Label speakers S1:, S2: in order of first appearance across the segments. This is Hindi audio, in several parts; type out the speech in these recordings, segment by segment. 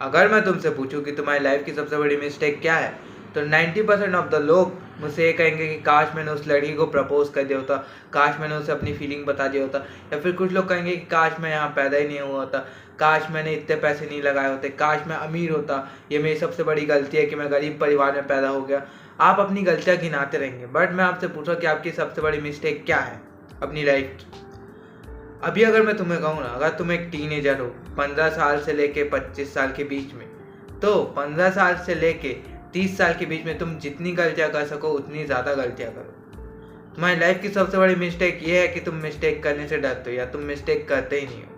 S1: अगर मैं तुमसे पूछूं कि तुम्हारी लाइफ की सबसे बड़ी मिस्टेक क्या है, तो 90% ऑफ द लोग मुझसे ये कहेंगे कि काश मैंने उस लड़की को प्रपोज कर दिया होता, काश मैंने उसे अपनी फीलिंग बता दिया होता। या फिर कुछ लोग कहेंगे कि काश मैं यहाँ पैदा ही नहीं हुआ होता, काश मैंने इतने पैसे नहीं लगाए होते, काश मैं अमीर होता, ये मेरी सबसे बड़ी गलती है कि मैं गरीब परिवार में पैदा हो गया। आप अपनी गलतियाँ गिनाते रहेंगे, बट मैं आपसे पूछा कि आपकी सबसे बड़ी मिस्टेक क्या है अपनी लाइफ की। अभी अगर मैं तुम्हें कहूँ ना, अगर तुम एक टीनेजर हो 15 साल से लेके 25 साल के बीच में, तो 15 साल से लेके 30 साल के बीच में तुम जितनी गलतियाँ कर सको उतनी ज़्यादा गलतियाँ करो। तुम्हारी लाइफ की सबसे बड़ी मिस्टेक ये है कि तुम मिस्टेक करने से डरते हो या तुम मिस्टेक करते ही नहीं हो।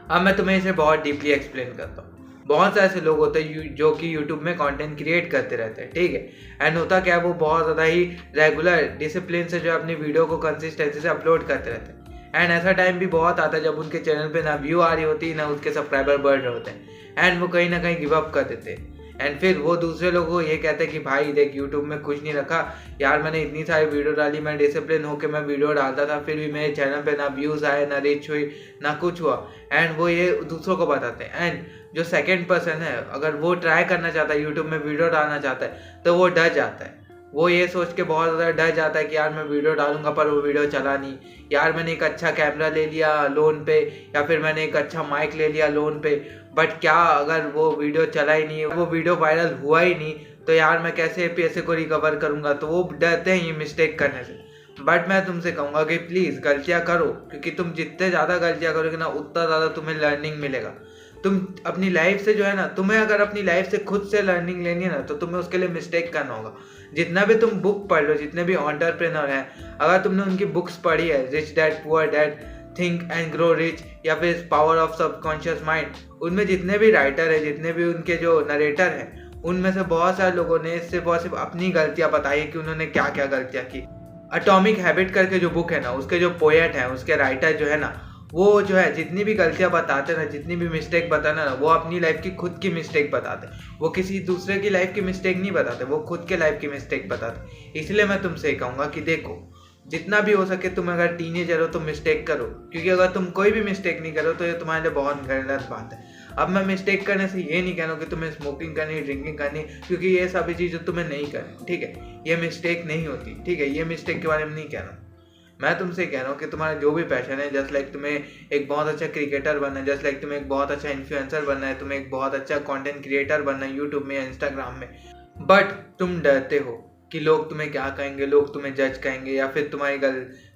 S1: अब मैं तुम्हें इसे बहुत डीपली एक्सप्लेन करता हूँ। बहुत से ऐसे लोग होते हैं जो कि यूट्यूब में कंटेंट क्रिएट करते रहते हैं, ठीक है। एंड होता क्या है, वो बहुत ज़्यादा ही रेगुलर डिसिप्लिन से जो अपनी वीडियो को कंसिस्टेंसी से अपलोड करते रहते हैं। एंड ऐसा टाइम भी बहुत आता है जब उनके चैनल पे ना व्यू आ रही होती, ना उसके सब्सक्राइबर बढ़ रहे होते हैं, एंड वो कहीं ना कहीं गिव अप कर देते हैं। एंड फिर वो दूसरे लोगों को ये कहते हैं कि भाई देख, यूट्यूब में कुछ नहीं रखा यार, मैंने इतनी सारी वीडियो डाली, मैं डिसिप्लिन होकर मैं वीडियो डालता था, फिर भी मेरे चैनल पे ना व्यूज़ आए, ना रीच हुई, ना कुछ हुआ। एंड वो ये दूसरों को बताते हैं। एंड जो सेकेंड पर्सन है, अगर वो ट्राई करना चाहता है, यूट्यूब में वीडियो डालना चाहता है, तो वो डर जाता है। वो ये सोच के बहुत ज़्यादा डर जाता है कि यार मैं वीडियो डालूंगा पर वो वीडियो चला नहीं, यार मैंने एक अच्छा कैमरा ले लिया लोन पे, या फिर मैंने एक अच्छा माइक ले लिया लोन पे, बट क्या अगर वो वीडियो चला ही नहीं, वो वीडियो वायरल हुआ ही नहीं, तो यार मैं कैसे पैसे को रिकवर करूंगा। तो वो डरते हैं ये मिस्टेक करने से। बट मैं तुमसे कहूँगा कि प्लीज़ गलतियाँ करो, क्योंकि तुम जितने ज़्यादा गलतियाँ करोगे ना, उतना ज़्यादा तुम्हें लर्निंग मिलेगा। तुम अपनी लाइफ से जो है ना, तुम्हें अगर अपनी लाइफ से खुद से लर्निंग लेनी है ना, तो तुम्हें उसके लिए मिस्टेक करना होगा। जितना भी तुम बुक पढ़ लो, जितने भी एंटरप्रेन्योर हैं, अगर तुमने उनकी बुक्स पढ़ी है, rich dad poor dad, think and grow rich, या फिर पावर ऑफ सबकॉन्शियस माइंड, उनमें जितने भी राइटर है, जितने भी उनके जो नरेटर हैं, उनमें से बहुत सारे लोगों ने सिर्फ और सिर्फ अपनी गलतियाँ बताई है कि उन्होंने क्या क्या गलतियाँ की। एटॉमिक हैबिट करके जो बुक है ना, उसके जो पोएट हैं, उसके राइटर जो है ना, वो जो है जितनी भी गलतियां बताते ना, जितनी भी मिस्टेक बताना ना, वो अपनी लाइफ की खुद की मिस्टेक बताते। वो किसी दूसरे की लाइफ की मिस्टेक नहीं बताते, वो खुद के लाइफ की मिस्टेक बताते। इसलिए मैं तुमसे कहूँगा कि देखो, जितना भी हो सके तुम अगर टीनेजर हो तो मिस्टेक करो, क्योंकि अगर तुम कोई भी मिस्टेक नहीं करो तो ये तुम्हारे लिए बहुत गलत बात है। अब मैं मिस्टेक करने से ये नहीं कह रहा हूँ कि तुम्हें स्मोकिंग करनी, ड्रिंकिंग करनी, क्योंकि ये सभी चीज़ें तुम्हें नहीं करनी, ठीक है। ये मिस्टेक नहीं होती, ठीक है। ये मिस्टेक के बारे में नहीं कह रहा हूँ। मैं तुमसे कह रहा हूँ कि तुम्हारा जो भी पैशन है, जस्ट लाइक तुम्हें एक बहुत अच्छा क्रिकेटर बनना है, जस्ट लाइक तुम्हें एक बहुत अच्छा इन्फ्लुएंसर बनना है, तुम्हें एक बहुत अच्छा कंटेंट क्रिएटर बनना है यूट्यूब में या इंस्टाग्राम में, बट तुम डरते हो कि लोग तुम्हें क्या कहेंगे, लोग तुम्हें जज कहेंगे, या फिर तुम्हारी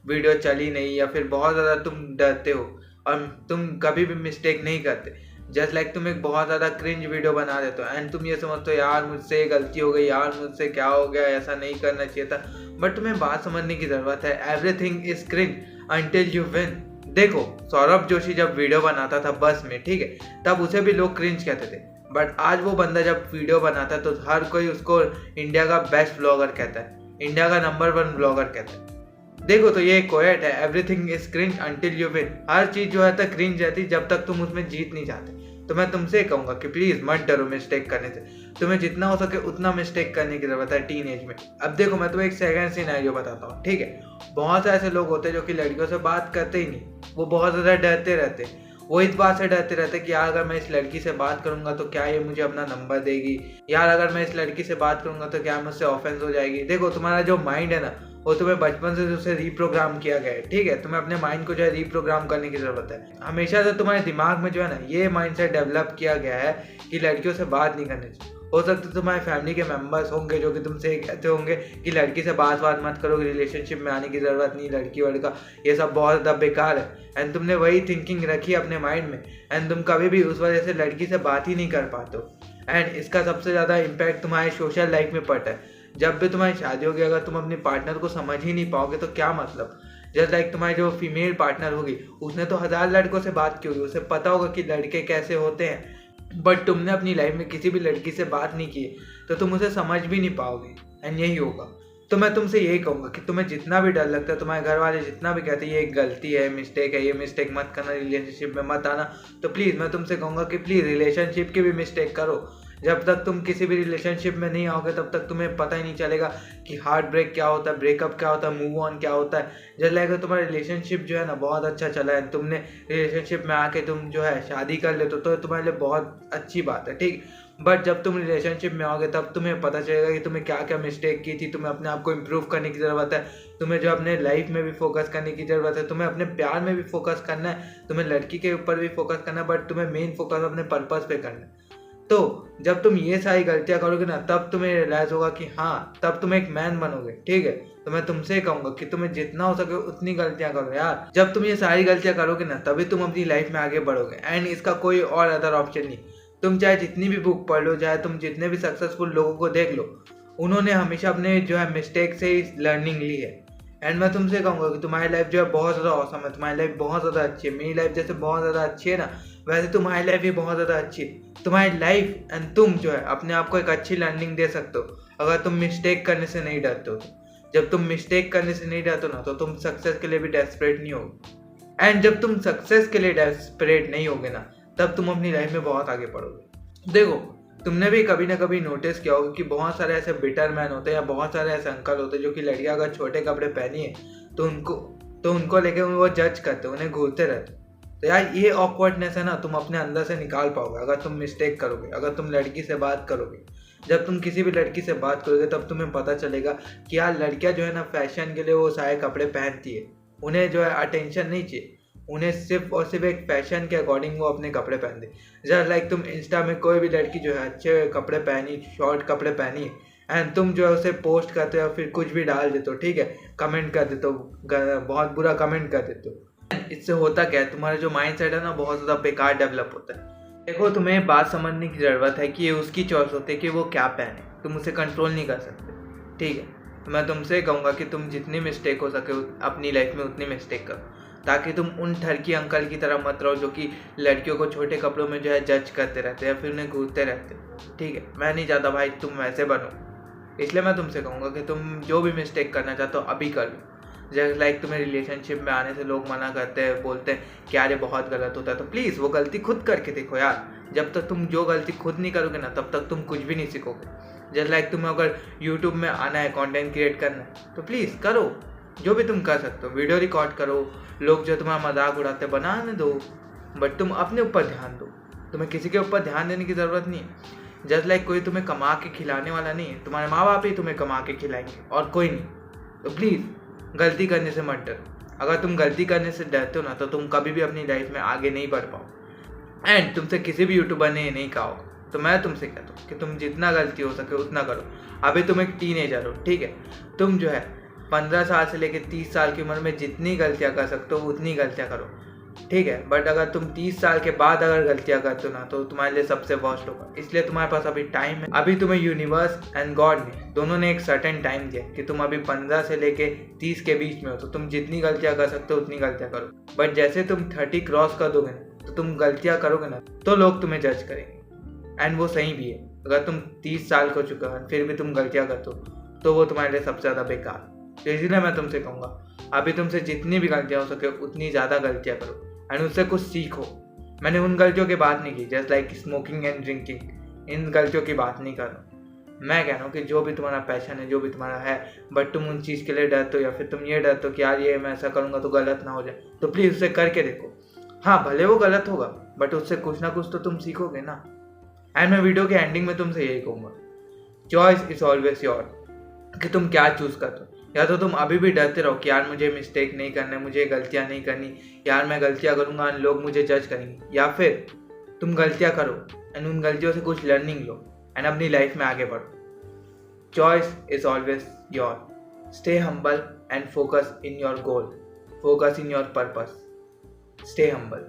S1: वीडियो चली नहीं, या फिर बहुत ज़्यादा तुम डरते हो और तुम कभी भी मिस्टेक नहीं करते। जस्ट लाइक तुम एक बहुत ज़्यादा क्रिंज वीडियो बना देते हो एंड तुम ये समझते हो यार मुझसे गलती हो गई, यार मुझसे क्या हो गया, ऐसा नहीं करना चाहिए था। बट तुम्हें बात समझने की ज़रूरत है, everything is cringe until you win. देखो, सौरभ जोशी जब वीडियो बनाता था बस में, ठीक है, तब उसे भी लोग क्रिंज कहते थे, बट आज वो बंदा जब वीडियो बनाता है तो हर कोई उसको इंडिया का बेस्ट ब्लॉगर कहता है, इंडिया का नंबर 1 ब्लॉगर कहता है। देखो, तो ये कोएट है, everything is cringe until you win. हर चीज़ जो है तक क्रिंज रहती जब तक तुम उसमें जीत नहीं जाते। तो मैं तुमसे कहूँगा कि प्लीज़ मत डरो मिस्टेक करने से, तुम्हें जितना हो सके उतना मिस्टेक करने की ज़रूरत है टीन एज में। अब देखो, मैं तुम्हें एक सेकंड सिनेरियो बताता हूँ, ठीक है। बहुत से ऐसे लोग होते हैं जो कि लड़कियों से बात करते ही नहीं, वो बहुत ज़्यादा डरते रहते हैं। वो इस बात से डरते रहते कि यार अगर मैं इस लड़की से बात करूंगा तो क्या ये मुझे अपना नंबर देगी, यार अगर मैं इस लड़की से बात करूंगा तो क्या मुझसे ऑफेंस हो जाएगी। देखो, तुम्हारा जो माइंड है ना, वो तुम्हें बचपन से उसे रीप्रोग्राम किया गया है, ठीक है। तुम्हें अपने माइंड को जो है रीप्रोग्राम करने की ज़रूरत है। हमेशा से तुम्हारे दिमाग में जो है ना, ये माइंडसेट डेवलप किया गया है कि लड़कियों से बात नहीं करनी चाहिए। हो सकता है तुम्हारे फैमिली के मेंबर्स होंगे जो कि तुमसे कहते होंगे कि लड़की से बात मत करो, रिलेशनशिप में आने की ज़रूरत नहीं, लड़की लड़का ये सब बहुत ज़्यादा बेकार है। एंड तुमने वही थिंकिंग रखी अपने माइंड में एंड तुम कभी भी उस वजह से लड़की से बात ही नहीं कर पाते हो। एंड इसका सबसे ज़्यादा इम्पैक्ट तुम्हारे सोशल लाइफ में पड़ता है। जब भी तुम्हारी शादी होगी, अगर तुम अपने पार्टनर को समझ ही नहीं पाओगे तो क्या मतलब। जस्ट लाइक तुम्हारी जो फीमेल पार्टनर होगी, उसने तो 1000 लड़कों से बात की होगी, उसे पता होगा कि लड़के कैसे होते हैं, बट तुमने अपनी लाइफ में किसी भी लड़की से बात नहीं की तो तुम उसे समझ भी नहीं पाओगे। एंड यही होगा। तो मैं तुमसे यही कहूँगा कि तुम्हें जितना भी डर लगता है, तुम्हारे घर वाले जितना भी कहते हैं ये एक गलती है, मिस्टेक है, ये मिस्टेक मत करना, रिलेशनशिप में मत आना, तो प्लीज़ मैं तुमसे कहूँगा कि प्लीज़ रिलेशनशिप की भी मिस्टेक करो, जब तक तुम किसी भी रिलेशनशिप में नहीं आओगे तब तक तुम्हें पता ही नहीं चलेगा कि हार्ट ब्रेक क्या होता है, ब्रेकअप क्या होता है, मूव ऑन क्या होता है। जब लगेगा तुम्हारा रिलेशनशिप जो है ना बहुत अच्छा चला है, तुमने रिलेशनशिप में आके तुम जो है शादी कर लेते हो तो तुम्हारे लिए बहुत अच्छी बात है, ठीक। बट जब तुम रिलेशनशिप में आओगे तब तुम्हें पता चलेगा कि तुम्हें क्या क्या मिस्टेक की थी, तुम्हें अपने आप को इम्प्रूव करने की ज़रूरत है, तुम्हें जो अपने लाइफ में भी फोकस करने की ज़रूरत है, तुम्हें अपने प्यार में भी फोकस करना है, तुम्हें लड़की के ऊपर भी फोकस करना है, बट तुम्हें मेन फोकस अपने पर्पस पे करना है। तो जब तुम ये सारी गलतियां करोगे ना तब तुम्हें रियलाइज होगा कि हाँ, तब तुम एक मैन बनोगे, ठीक है। तो मैं तुमसे कहूंगा कि तुम्हें जितना हो सके उतनी गलतियां करो यार। जब तुम ये सारी गलतियां करोगे ना तभी तुम अपनी लाइफ में आगे बढ़ोगे, एंड इसका कोई और अदर ऑप्शन नहीं। तुम चाहे जितनी भी बुक पढ़ लो, चाहे तुम जितने भी सक्सेसफुल लोगों को देख लो, उन्होंने हमेशा अपने जो है मिस्टेक से ही लर्निंग ली है। एंड मैं तुमसे कहूँगा कि तुम्हारी लाइफ जो है बहुत ज़्यादा औसम है, तुम्हारी लाइफ बहुत ज़्यादा अच्छी है। मेरी लाइफ जैसे बहुत ज़्यादा अच्छी है ना, वैसे तुम्हारी लाइफ भी बहुत ज़्यादा अच्छी है। तुम्हारी लाइफ एंड तुम जो है अपने आप को एक अच्छी लर्निंग दे सकते हो अगर तुम मिस्टेक करने से नहीं डरते हो। जब तुम मिस्टेक करने से नहीं डरते हो ना तो तुम सक्सेस के लिए भी डेस्परेट नहीं होगे, एंड जब तुम सक्सेस के लिए डेस्परेट नहीं होगे ना तब तुम अपनी लाइफ में बहुत आगे बढ़ोगे। देखो, तुमने भी कभी ना कभी नोटिस किया होगा कि बहुत सारे ऐसे बिटर मैन होते हैं या बहुत सारे ऐसे अंकल होते हैं जो कि लड़कियां अगर छोटे कपड़े पहनी है तो उनको लेके वो जज करते, उन्हें घूरते रहते। तो यार ये ऑकवर्डनेस है ना, तुम अपने अंदर से निकाल पाओगे अगर तुम मिस्टेक करोगे, अगर तुम लड़की से बात करोगे। जब तुम किसी भी लड़की से बात करोगे तब तुम्हें पता चलेगा कि यार लड़कियां जो है ना फैशन के लिए वो सारे कपड़े पहनती है, उन्हें जो है अटेंशन नहीं चाहिए, उन्हें सिर्फ और सिर्फ एक फैशन के अकॉर्डिंग वो अपने कपड़े पहनते। जस्ट लाइक तुम इंस्टा में कोई भी लड़की जो है अच्छे कपड़े पहनी, शॉर्ट कपड़े पहनी, एंड तुम जो है उसे पोस्ट करते हो या फिर कुछ भी डाल देते हो, ठीक है, कमेंट कर देते हो, बहुत बुरा कमेंट कर देते हो। इससे होता क्या है, तुम्हारा जो माइंड सेट है ना बहुत ज़्यादा बेकार डेवलप होता है। देखो, तुम्हें बात समझने की ज़रूरत है कि ये उसकी चॉइस होती है कि वो क्या पहने, तुम उसे कंट्रोल नहीं कर सकते, ठीक है। तो मैं तुमसे कहूँगा कि तुम जितनी मिस्टेक हो सके अपनी लाइफ में उतनी मिस्टेक करो, ताकि तुम उन ठरकी अंकल की तरह मत रहो जो कि लड़कियों को छोटे कपड़ों में जो है जज करते रहते हैं या फिर उन्हें घूरते रहते, ठीक है। मैं नहीं चाहता भाई तुम वैसे बनो, इसलिए मैं तुमसे कहूँगा कि तुम जो भी मिस्टेक करना चाहते हो अभी कर लो। जस्ट लाइक तुम्हें रिलेशनशिप में आने से लोग मना करते हैं, बोलते हैं कि यार ये बहुत गलत होता है, तो प्लीज़ वो गलती खुद करके देखो यार। जब तक तुम जो गलती खुद नहीं करोगे ना तब तक तुम कुछ भी नहीं सीखोगे। जस्ट लाइक तुम्हें अगर यूट्यूब में आना है, कंटेंट क्रिएट करना है, तो प्लीज़ करो, जो भी तुम कर सकते हो, वीडियो रिकॉर्ड करो, लोग जो तुम्हारा मजाक उड़ाते हैं बनाने दो, बट तुम अपने ऊपर ध्यान दो। तुम्हें किसी के ऊपर ध्यान देने की ज़रूरत नहीं है। जस्ट लाइक कोई तुम्हें कमा के खिलाने वाला नहीं है, तुम्हारे माँ बाप ही तुम्हें कमा के खिलाएंगे और कोई नहीं। तो प्लीज़ गलती करने से मत डरो। अगर तुम गलती करने से डरते हो ना तो तुम कभी भी अपनी लाइफ में आगे नहीं बढ़ पाओ। एंड तुमसे किसी भी यूट्यूबर ने ये नहीं कहा होगा, तो मैं तुमसे कहता हूँ कि तुम जितना गलती हो सके उतना करो। अभी तुम एक टीनेजर हो, ठीक है, तुम जो है 15 साल से लेकर 30 साल की उम्र में जितनी गलतियाँ कर सकते हो उतनी गलतियाँ करो, ठीक है। बट अगर तुम 30 साल के बाद अगर गलतियाँ करते हो ना तो तुम्हारे लिए सबसे वर्स्ट होगा। इसलिए तुम्हारे पास अभी टाइम है। अभी तुम्हें यूनिवर्स एंड गॉड ने दोनों ने एक सर्टेन टाइम दिया कि तुम अभी 15 से लेके 30 के बीच में हो, तो तुम जितनी गलतियाँ कर सकते हो उतनी गलतियाँ करो। बट जैसे तुम 30 क्रॉस कर दोगे ना तो तुम गलतियाँ करोगे ना तो लोग तुम्हें जज करेंगे, एंड वो सही भी है। अगर तुम 30 साल हो चुका है फिर भी तुम गलतियाँ करते हो तो वो तुम्हारे लिए सबसे ज़्यादा बेकार। तो इसलिए मैं तुमसे कहूँगा अभी तुमसे जितनी भी गलतियाँ हो सके उतनी ज़्यादा गलतियाँ करो एंड उससे कुछ सीखो। मैंने उन गलतियों की बात नहीं की just like smoking and drinking, इन गलतियों की बात नहीं कर रहा। मैं कह रहा हूँ कि जो भी तुम्हारा पैशन है, जो भी तुम्हारा है, बट तुम उन चीज़ के लिए डरते हो या फिर तुम ये डरते हो कि यार ये मैं ऐसा करूँगा तो गलत ना हो जाए, तो प्लीज़ उसे करके देखो। हाँ, भले वो गलत होगा बट उससे कुछ ना कुछ तो तुम सीखोगे ना। एंड मैं वीडियो के एंडिंग में तुमसे यही कहूँगा, चॉइस इज ऑलवेज योर, कि तुम क्या चूज़ करते हो। या तो तुम अभी भी डरते रहो कि यार मुझे मिस्टेक नहीं करना, मुझे गलतियाँ नहीं करनी, यार मैं गलतियाँ करूँगा लोग मुझे जज करेंगे, या फिर तुम गलतियाँ करो एंड उन गलतियों से कुछ लर्निंग लो एंड अपनी लाइफ में आगे बढ़ो। Choice is always your. Stay humble and focus in your goal, focus in your purpose, stay humble.